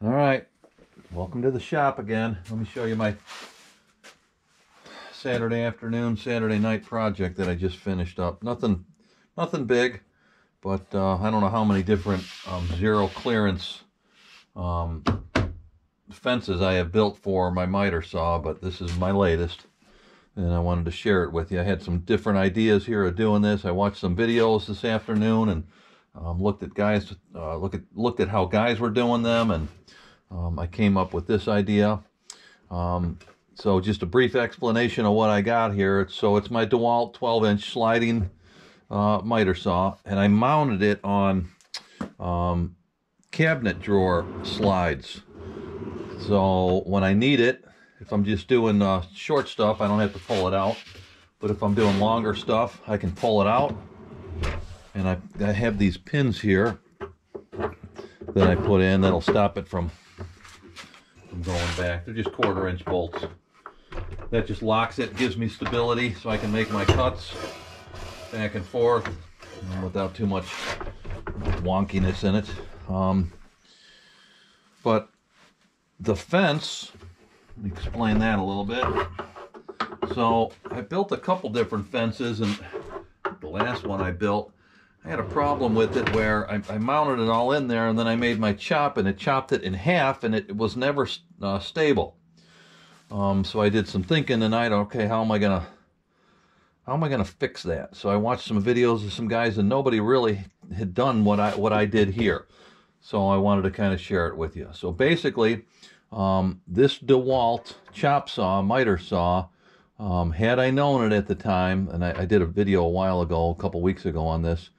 All right, welcome to the shop again. Let me show you my Saturday afternoon, Saturday night project that I just finished up. Nothing big, but I don't know how many different zero clearance fences I have built for my miter saw, but this is my latest, and I wanted to share it with you. I had some different ideas here of doing this. I watched some videos this afternoon and looked at how guys were doing them, and I came up with this idea. So just a brief explanation of what I got here. It's my DeWalt 12-inch sliding miter saw, and I mounted it on cabinet drawer slides. So when I need it, if I'm just doing short stuff, I don't have to pull it out. But if I'm doing longer stuff, I can pull it out. And I have these pins here that I put in that'll stop it from going back. They're just 1/4-inch bolts. That just locks it, gives me stability so I can make my cuts back and forth without too much wonkiness in it. But the fence, let me explain that a little bit. So I built a couple different fences, and the last one I built, I had a problem with it where I mounted it all in there, and then I made my chop, and it chopped it in half, and it was never stable. So I did some thinking tonight. Okay, how am I gonna fix that? So I watched some videos of some guys, and nobody really had done what I did here. So I wanted to kind of share it with you. So basically, this DeWalt chop saw, miter saw, had I known it at the time, and I did a video a while ago, a couple weeks ago on this,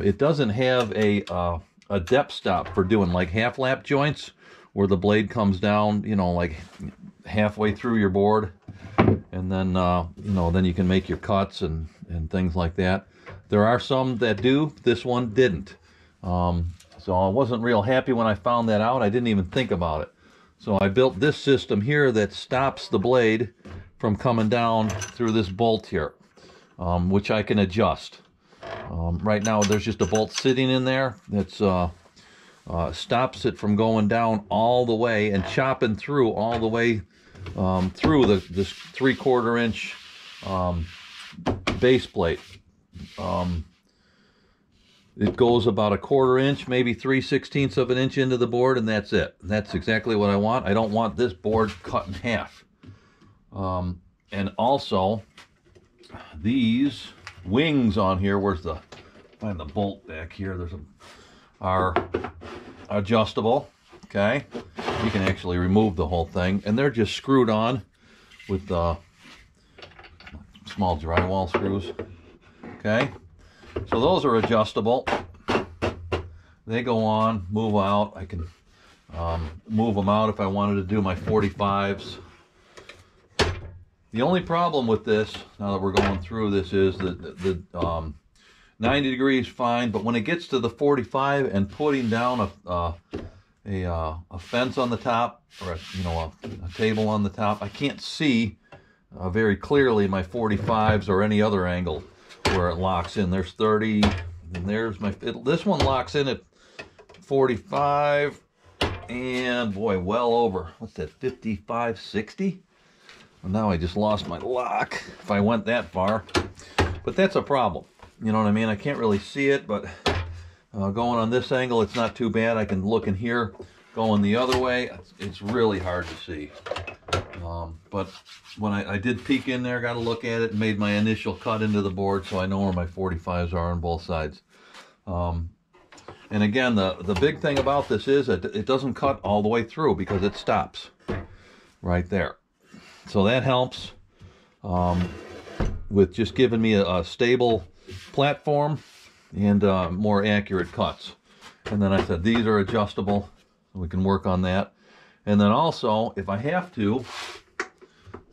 it doesn't have a depth stop for doing like half lap joints where the blade comes down, you know, like halfway through your board, and then then you can make your cuts and things like that. There are some that do. This one didn't. So I wasn't real happy when I found that out. I didn't even think about it. So I built this system here that stops the blade from coming down through this bolt here, which I can adjust. Right now there's just a bolt sitting in there that's stops it from going down all the way and chopping through all the way through this 3/4-inch base plate. It goes about a 1/4 inch, maybe 3/16 of an inch into the board, and that's it. That's exactly what I want. I don't want this board cut in half. And also, these wings on here, find the bolt back here, are adjustable, okay? You can actually remove the whole thing, and they're just screwed on with small drywall screws, okay? So those are adjustable. They go on, move out. I can move them out if I wanted to do my 45s. The only problem with this, now that we're going through this, is that the 90 degrees fine, but when it gets to the 45 and putting down a fence on the top, or a table on the top, I can't see very clearly my 45s or any other angle where it locks in. There's 30, and there's this one locks in at 45, and boy, well over, what's that, 55, 60? Well, now I just lost my lock if I went that far, but that's a problem. You know what I mean? I can't really see it, but going on this angle, it's not too bad. I can look in here. Going the other way, it's really hard to see. But when I did peek in there, got a look at it, and made my initial cut into the board, so I know where my 45s are on both sides. And again, the big thing about this is that it doesn't cut all the way through because it stops right there. So that helps with just giving me a stable platform and more accurate cuts. And then I said these are adjustable, so we can work on that. And then also, if I have to,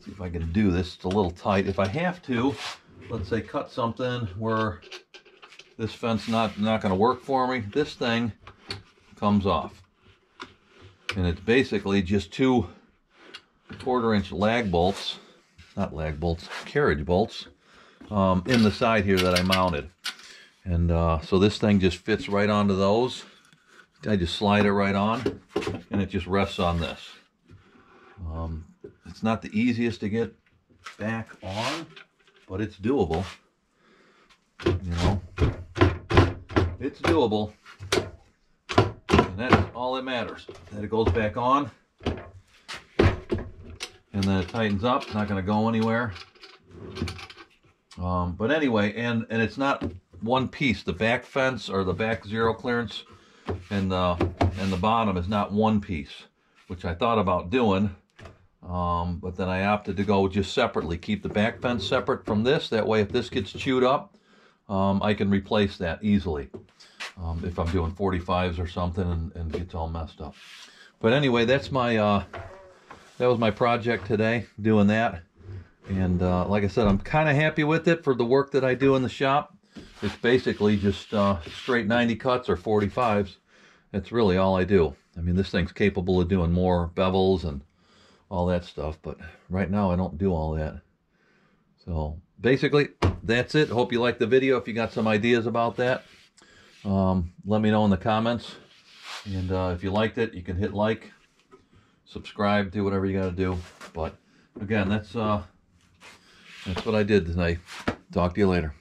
see if I can do this, it's a little tight. If I have to, let's say cut something where this fence not going to work for me, this thing comes off. And it's basically just 2 1/4-inch lag bolts, not lag bolts, carriage bolts, in the side here that I mounted. And so this thing just fits right onto those. I just slide it right on, and it just rests on this. It's not the easiest to get back on, but it's doable. You know, it's doable, and that's all that matters. That it goes back on, and then it tightens up. It's not going to go anywhere. But anyway, and it's not one piece. The back fence or the back zero clearance and the bottom is not one piece, which I thought about doing. But then I opted to go just separately. Keep the back fence separate from this. That way, if this gets chewed up, I can replace that easily. If I'm doing 45s or something and gets all messed up. But anyway, that's my that was my project today, doing that. And like I said, I'm kind of happy with it for the work that I do in the shop. It's basically just straight 90 cuts or 45s. That's really all I do. I mean, this thing's capable of doing more bevels and all that stuff, but right now I don't do all that. So basically, that's it. Hope you liked the video. If you got some ideas about that, let me know in the comments. And if you liked it, you can hit like, subscribe, do whatever you got to do. But again, that's what I did tonight. Talk to you later.